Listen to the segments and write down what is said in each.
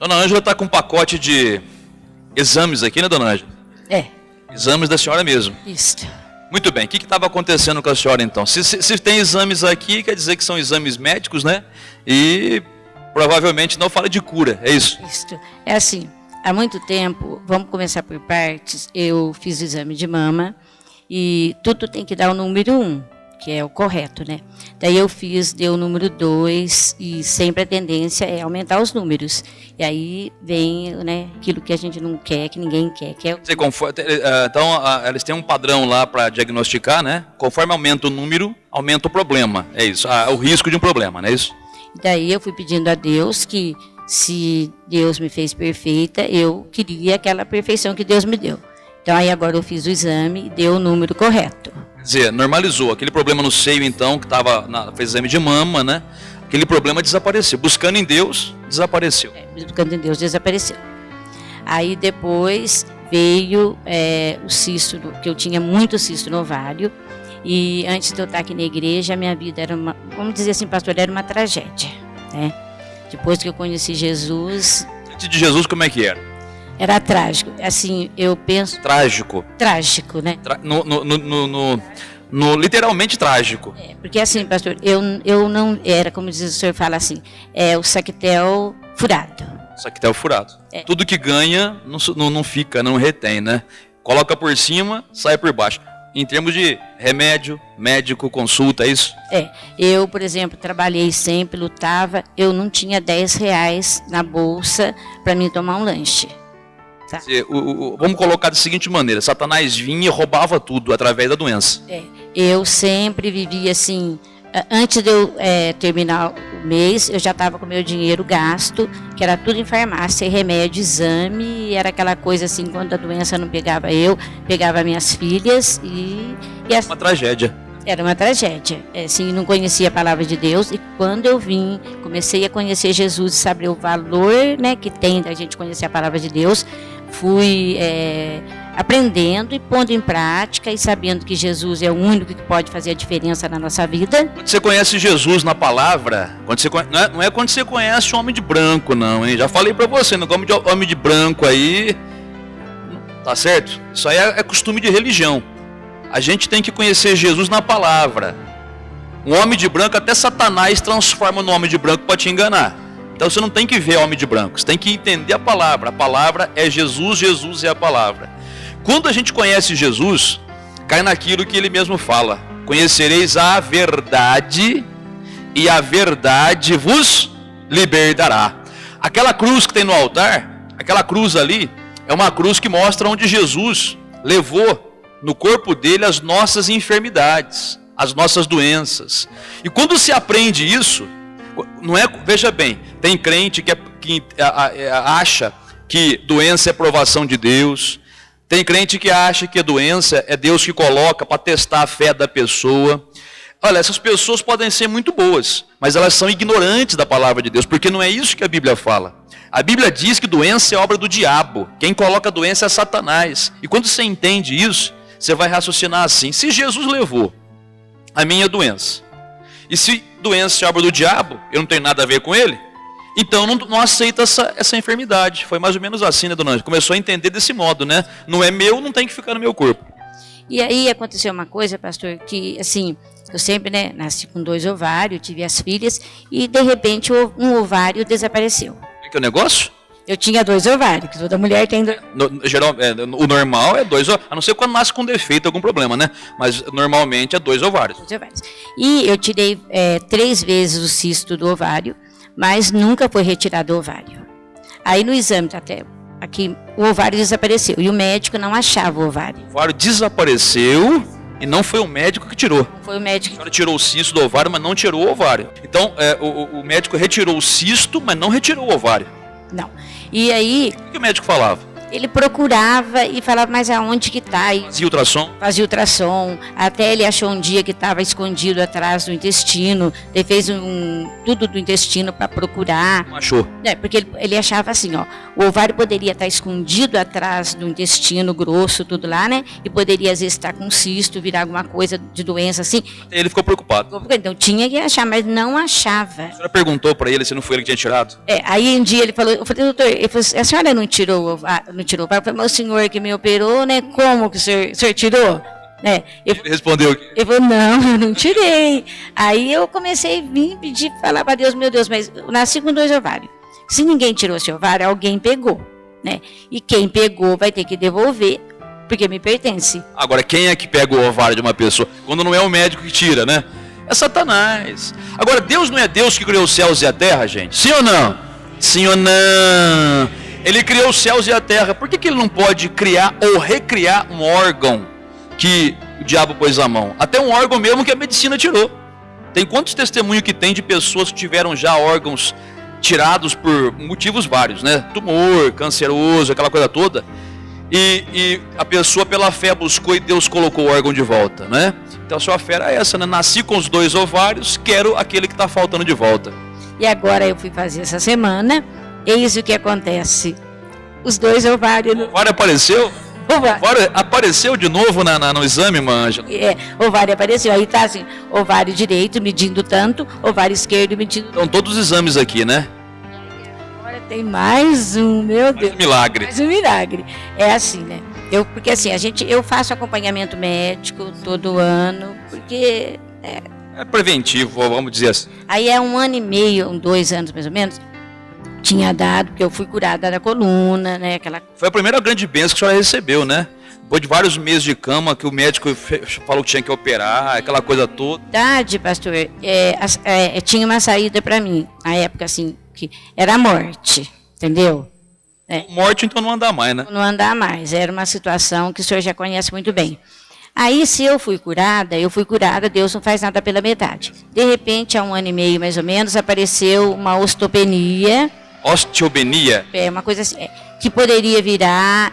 Dona Ângela está com um pacote de exames aqui, né, Dona Ângela? É. Exames da senhora mesmo. Isso. Muito bem, o que estava acontecendo com a senhora então? Se tem exames aqui, quer dizer que são exames médicos, né? E provavelmente não fala de cura, é isso? Isso. É assim, há muito tempo, vamos começar por partes, eu fiz o exame de mama e tudo tem que dar o número 1, que é o correto, né? Daí eu fiz, deu o número 2 e sempre a tendência é aumentar os números. E aí vem, né, aquilo que a gente não quer, que ninguém quer. Que é... Então, eles têm um padrão lá para diagnosticar, né? Conforme aumenta o número, aumenta o problema, é isso, o risco de um problema, não é isso? Daí eu fui pedindo a Deus que, se Deus me fez perfeita, eu queria aquela perfeição que Deus me deu. Então aí agora eu fiz o exame e deu o número correto. Quer dizer, normalizou. Aquele problema no seio, então, que fez exame de mama, né? Aquele problema desapareceu. Buscando em Deus, desapareceu. Buscando em Deus, desapareceu. Aí depois veio o cisto, que eu tinha muito cisto no ovário. E antes de eu estar aqui na igreja, a minha vida era vamos dizer assim, pastor, era uma tragédia, né? Depois que eu conheci Jesus... Antes de Jesus, como é que era? Era trágico, assim, eu penso... Trágico. Trágico, né? Literalmente trágico. Porque assim, pastor, eu não era, como diz o senhor, fala assim, o saquetel furado. Saquetel furado. Tudo que ganha não fica, não retém, né? Coloca por cima, sai por baixo. Em termos de remédio, médico, consulta, é isso? Eu, por exemplo, trabalhei sempre, lutava, eu não tinha R$10 na bolsa para mim tomar um lanche. Tá. Vamos colocar da seguinte maneira: Satanás vinha e roubava tudo através da doença. Eu sempre vivia assim. Antes de eu terminar o mês, eu já estava com meu dinheiro gasto, que era tudo em farmácia, remédio, exame, e era aquela coisa assim, quando a doença não pegava eu, pegava minhas filhas e uma tragédia. Era uma tragédia. Assim, não conhecia a palavra de Deus, e quando eu vim, comecei a conhecer Jesus e saber o valor, né, que tem da gente conhecer a palavra de Deus, fui aprendendo e pondo em prática e sabendo que Jesus é o único que pode fazer a diferença na nossa vida. Quando você conhece Jesus na palavra, não é quando você conhece o homem de branco, não, hein? Já falei pra você, não come de homem de branco aí, tá certo? Isso aí é costume de religião. A gente tem que conhecer Jesus na palavra. Um homem de branco, até Satanás transforma no homem de branco para te enganar. Então você não tem que ver homem de branco, você tem que entender a palavra. A palavra é Jesus, Jesus é a palavra. Quando a gente conhece Jesus, cai naquilo que ele mesmo fala: conhecereis a verdade e a verdade vos libertará. Aquela cruz que tem no altar, aquela cruz ali, é uma cruz que mostra onde Jesus levou no corpo dele as nossas enfermidades, as nossas doenças. E quando se aprende isso, não é, veja bem, tem crente que acha que doença é provação de Deus, tem crente que acha que a doença é Deus que coloca para testar a fé da pessoa. Olha, essas pessoas podem ser muito boas, mas elas são ignorantes da palavra de Deus, porque não é isso que a Bíblia fala. A Bíblia diz que doença é obra do diabo, quem coloca a doença é Satanás. E quando você entende isso, você vai raciocinar assim: se Jesus levou a minha doença, e se doença é obra do diabo, eu não tenho nada a ver com ele, então não aceita essa enfermidade. Foi mais ou menos assim, né, dona Ângela? Começou a entender desse modo, né? Não é meu, não tem que ficar no meu corpo. E aí aconteceu uma coisa, pastor, que assim, eu sempre, né, nasci com 2 ovários, tive as filhas, e de repente um ovário desapareceu. Que é o negócio? Eu tinha 2 ovários, que toda mulher tem 2. O normal é 2 ovários, a não ser quando nasce com defeito, algum problema, né? Mas normalmente é 2 ovários. 2 ovários. E eu tirei 3 vezes o cisto do ovário, mas nunca foi retirado o ovário. Aí no exame, até aqui, o ovário desapareceu e o médico não achava o ovário. O ovário desapareceu e não foi o médico que tirou. Não foi o médico. A senhora tirou o cisto do ovário, mas não tirou o ovário. Então, o médico retirou o cisto, mas não retirou o ovário. Não. E aí... O que o médico falava? Ele procurava e falava, mas aonde que está? Fazia ultrassom? Fazia ultrassom, até ele achou um dia que estava escondido atrás do intestino, ele fez tudo do intestino para procurar. Não achou? Porque ele achava assim, ó, o ovário poderia estar escondido atrás do intestino grosso, tudo lá, né? E poderia às vezes estar com cisto, virar alguma coisa de doença assim. Ele ficou preocupado. Então tinha que achar, mas não achava. A senhora perguntou para ele se não foi ele que tinha tirado? Aí um dia ele falou, eu falei, doutor, ele falou, a senhora não tirou o ovário? Eu falei, mas o senhor que me operou, né? Como que o senhor tirou? Ele respondeu que... Ele falou, não, eu não tirei. Aí eu comecei a vir pedir, falar para Deus, meu Deus, mas eu nasci com 2 ovários. Se ninguém tirou esse ovário, alguém pegou, né? E quem pegou vai ter que devolver, porque me pertence. Agora, quem é que pega o ovário de uma pessoa? Quando não é o médico que tira, né? É Satanás. Agora, Deus não é Deus que criou os céus e a terra, gente? Sim ou não? Sim ou não? Ele criou os céus e a terra. Por que ele não pode criar ou recriar um órgão que o diabo pôs à mão? Até um órgão mesmo que a medicina tirou. Tem quantos testemunhos que tem de pessoas que tiveram já órgãos tirados por motivos vários, né? Tumor, canceroso, aquela coisa toda. E a pessoa pela fé buscou e Deus colocou o órgão de volta, né? Então a sua fé era essa, né? Nasci com os 2 ovários, quero aquele que está faltando de volta. E agora eu fui fazer essa semana, eis o que acontece. Os 2 ovários... O ovário apareceu? O ovário apareceu de novo no exame, Ângela? Ovário apareceu. Aí tá assim, ovário direito medindo tanto, ovário esquerdo medindo... Então todos os exames aqui, né? Agora tem mais um, meu Deus. Mais um milagre. Mais um milagre. É assim, né? Porque assim, eu faço acompanhamento médico todo ano, porque... É preventivo, vamos dizer assim. Aí 1 ano e meio, 2 anos mais ou menos, tinha dado, porque eu fui curada da coluna, né? Foi a primeira grande bênção que a senhora recebeu, né? Depois de vários meses de cama, que o médico falou que tinha que operar, aquela coisa toda. Verdade, pastor, tinha uma saída para mim, na época assim, que era a morte, entendeu? Morte, então não andar mais, né? Não andar mais, era uma situação que o senhor já conhece muito bem. Aí, se eu fui curada, Deus não faz nada pela metade. De repente, há 1 ano e meio, mais ou menos, apareceu uma osteopenia. Osteopenia? Uma coisa assim, que poderia virar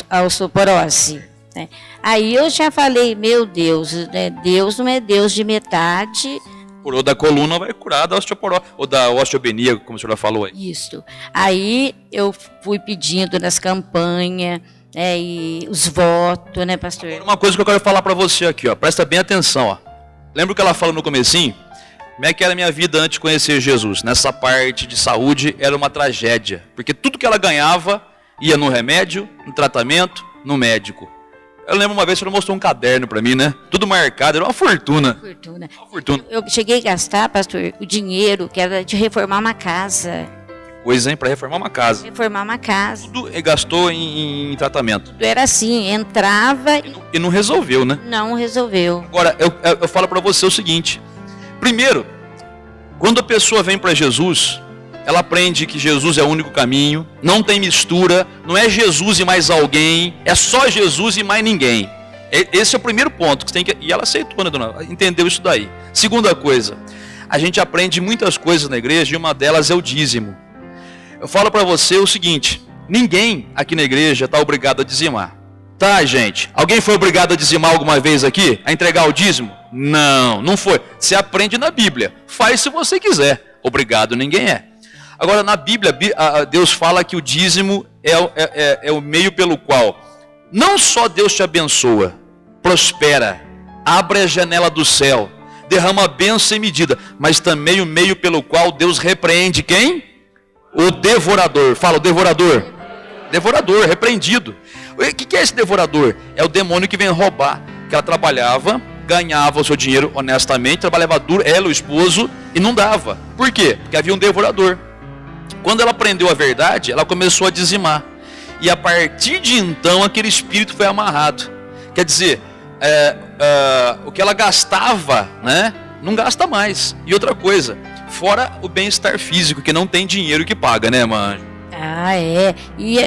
a osteoporose. Né? Aí eu já falei, meu Deus, né? Deus não é Deus de metade. Curou da coluna, vai curar da osteoporose, ou da osteopenia, como a senhora falou aí. Isso. Aí eu fui pedindo nas campanhas, e os votos, né, pastor? Agora, uma coisa que eu quero falar para você aqui, ó, presta bem atenção, ó. Lembra o que ela fala no comecinho? Como é que era a minha vida antes de conhecer Jesus? Nessa parte de saúde era uma tragédia, porque tudo que ela ganhava ia no remédio, no tratamento, no médico. Eu lembro uma vez que ela mostrou um caderno para mim, né? Tudo marcado, era uma fortuna. Uma fortuna. Eu cheguei a gastar, pastor, o dinheiro que era de reformar uma casa. Coisa, hein? Para reformar uma casa. Reformar uma casa. Tudo gastou em tratamento. Tudo era assim, entrava... E não resolveu, né? Não resolveu. Agora, eu falo para você o seguinte. Primeiro, quando a pessoa vem para Jesus, ela aprende que Jesus é o único caminho, não tem mistura, não é Jesus e mais alguém, é só Jesus e mais ninguém. Esse é o primeiro ponto que você tem que... E ela aceitou, né, dona? Entendeu isso daí. Segunda coisa, a gente aprende muitas coisas na igreja e uma delas é o dízimo. Eu falo para você o seguinte, ninguém aqui na igreja está obrigado a dizimar. Tá, gente? Alguém foi obrigado a dizimar alguma vez aqui? A entregar o dízimo? Não, não foi. Você aprende na Bíblia. Faz se você quiser. Obrigado ninguém é. Agora, na Bíblia, Deus fala que o dízimo é o meio pelo qual não só Deus te abençoa, prospera, abre a janela do céu, derrama bênção sem medida, mas também o meio pelo qual Deus repreende quem? O devorador. Fala, o devorador. Devorador, repreendido. O que é esse devorador? É o demônio que vem roubar. Que ela trabalhava, ganhava o seu dinheiro honestamente, trabalhava duro, ela, o esposo, e não dava. Por quê? Porque havia um devorador. Quando ela aprendeu a verdade, ela começou a dizimar. E a partir de então, aquele espírito foi amarrado. Quer dizer, o que ela gastava, né, não gasta mais. E outra coisa, fora o bem-estar físico, que não tem dinheiro que paga, né, mãe? Ah, é. E,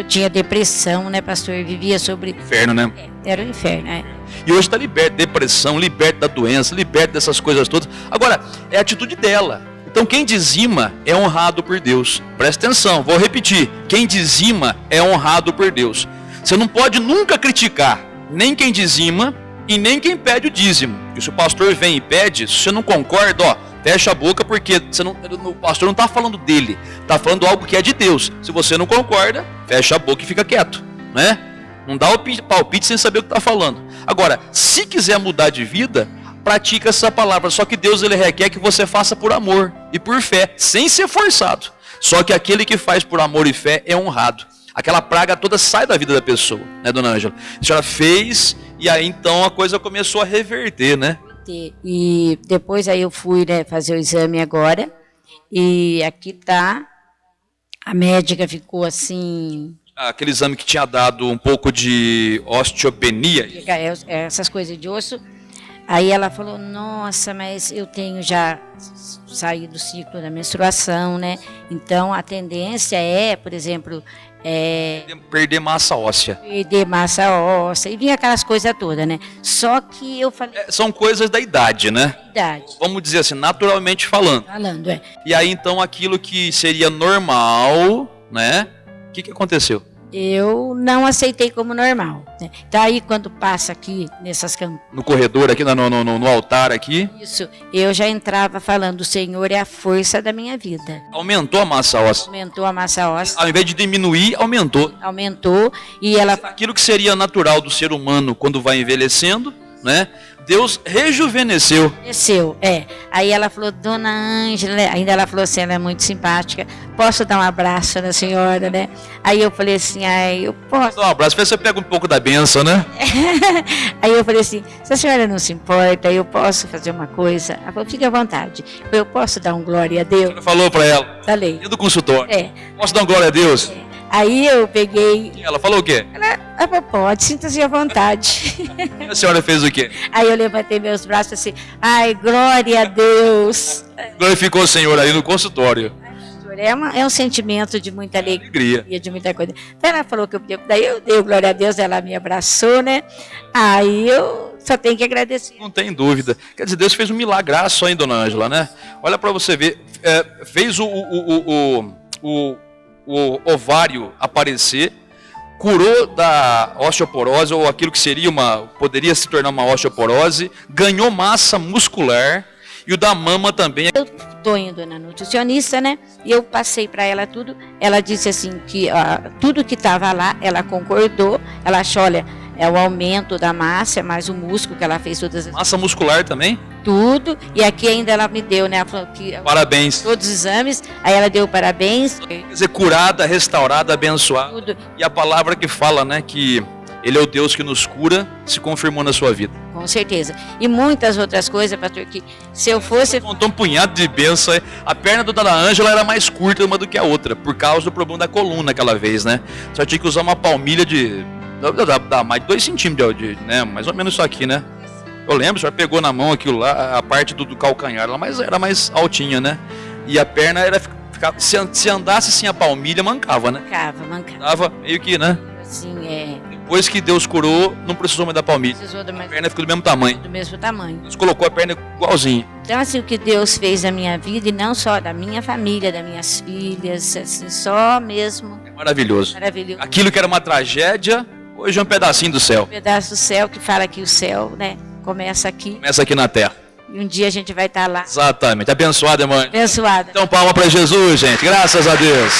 tinha depressão, né, pastor? Vivia sobre... Inferno, né? Era o inferno, né? E hoje está liberto da depressão, liberto da doença, liberto dessas coisas todas. Agora, é a atitude dela. O Então quem dizima é honrado por Deus. Presta atenção, vou repetir. Quem dizima é honrado por Deus. Você não pode nunca criticar nem quem dizima e nem quem pede o dízimo. E se o pastor vem e pede, se você não concorda, ó, fecha a boca, porque o pastor não está falando dele, está falando algo que é de Deus. Se você não concorda, fecha a boca e fica quieto, né? Não dá o palpite sem saber o que está falando. Agora, se quiser mudar de vida, pratica essa palavra. Só que Deus ele requer que você faça por amor e por fé, sem ser forçado. Só que aquele que faz por amor e fé é honrado. Aquela praga toda sai da vida da pessoa, né, dona Ângela? A senhora fez e aí então a coisa começou a reverter, né? E depois aí eu fui, né, fazer o exame agora. E aqui tá, a médica ficou assim... Aquele exame que tinha dado um pouco de osteopenia. Essas coisas de osso. Aí ela falou, nossa, mas eu tenho já saído do ciclo da menstruação, né? Então a tendência é, por exemplo... perder massa óssea. Perder massa óssea. E vinha aquelas coisas todas, né? Só que eu falei... são coisas da idade, né? Idade. Vamos dizer assim, naturalmente falando. E aí então aquilo que seria normal, né? O que aconteceu? Eu não aceitei como normal, né? Então aí quando passa aqui nessas no corredor aqui, no altar aqui. Isso, eu já entrava falando, o Senhor é a força da minha vida. Aumentou a massa óssea. Aumentou a massa óssea. Ao invés de diminuir, aumentou. Aumentou e ela... Aquilo que seria natural do ser humano quando vai envelhecendo, né? Deus rejuvenesceu. Aí ela falou, dona Ângela, ainda ela falou assim, ela é muito simpática, posso dar um abraço na senhora, né? Aí eu falei assim, eu posso. Dá um abraço, você pega um pouco da benção, né? Aí eu falei assim, se a senhora não se importa, eu posso fazer uma coisa? Ela falou, fique à vontade, eu posso dar um glória a Deus? Você falou para ela? Falei. Dentro do consultório. Posso dar um glória a Deus? Aí eu peguei... Ela falou o quê? Ela falou, pode, sinta-se à vontade. E a senhora fez o quê? Aí eu levantei meus braços assim, ai, glória a Deus. Glorificou o Senhor aí no consultório. É um sentimento de muita alegria. De muita coisa. Então ela falou que daí eu dei glória a Deus, ela me abraçou, né? Aí eu só tenho que agradecer. Não tem dúvida. Quer dizer, Deus fez um milagraço aí, dona Ângela, né? Olha para você ver, fez o ovário aparecer, curou da osteoporose, ou aquilo que seria poderia se tornar uma osteoporose, ganhou massa muscular, e o da mama também. Eu estou indo na nutricionista, né? E eu passei para ela tudo. Ela disse assim que tudo que estava lá, ela concordou. Ela achou, olha, é o aumento da massa, mais o músculo que ela fez todas as... Massa muscular também? Tudo. E aqui ainda ela me deu, né? Ela falou que parabéns. Todos os exames. Aí ela deu parabéns. Quer dizer, curada, restaurada, abençoada. Tudo. E a palavra que fala, né? Que Ele é o Deus que nos cura, se confirmou na sua vida. Com certeza. E muitas outras coisas, pastor, que se eu fosse... Contou um punhado de bênção. A perna da dona Ângela era mais curta uma do que a outra, por causa do problema da coluna aquela vez, né? Só tinha que usar uma palmilha de... dá mais de 2 centímetros, né? Mais ou menos isso aqui, né? Eu lembro, a senhora pegou na mão aquilo lá, a parte do calcanhar, era mais altinha, né? E a perna se andasse sem a palmilha, mancava, né? Mancava. Dava meio que, né? Assim, Depois que Deus curou, não precisou mais da palmilha. A perna ficou do mesmo tamanho. Do mesmo tamanho. Deus colocou a perna igualzinha. Então, assim, o que Deus fez na minha vida, e não só da minha família, das minhas filhas, assim, só mesmo. É maravilhoso. Maravilhoso. Aquilo que era uma tragédia, hoje é um pedacinho do céu. Um pedaço do céu, que fala que o céu, né, começa aqui. Começa aqui na terra. E um dia a gente vai estar lá. Exatamente. Abençoada, irmã. Abençoada. Então, palma para Jesus, gente. Graças a Deus.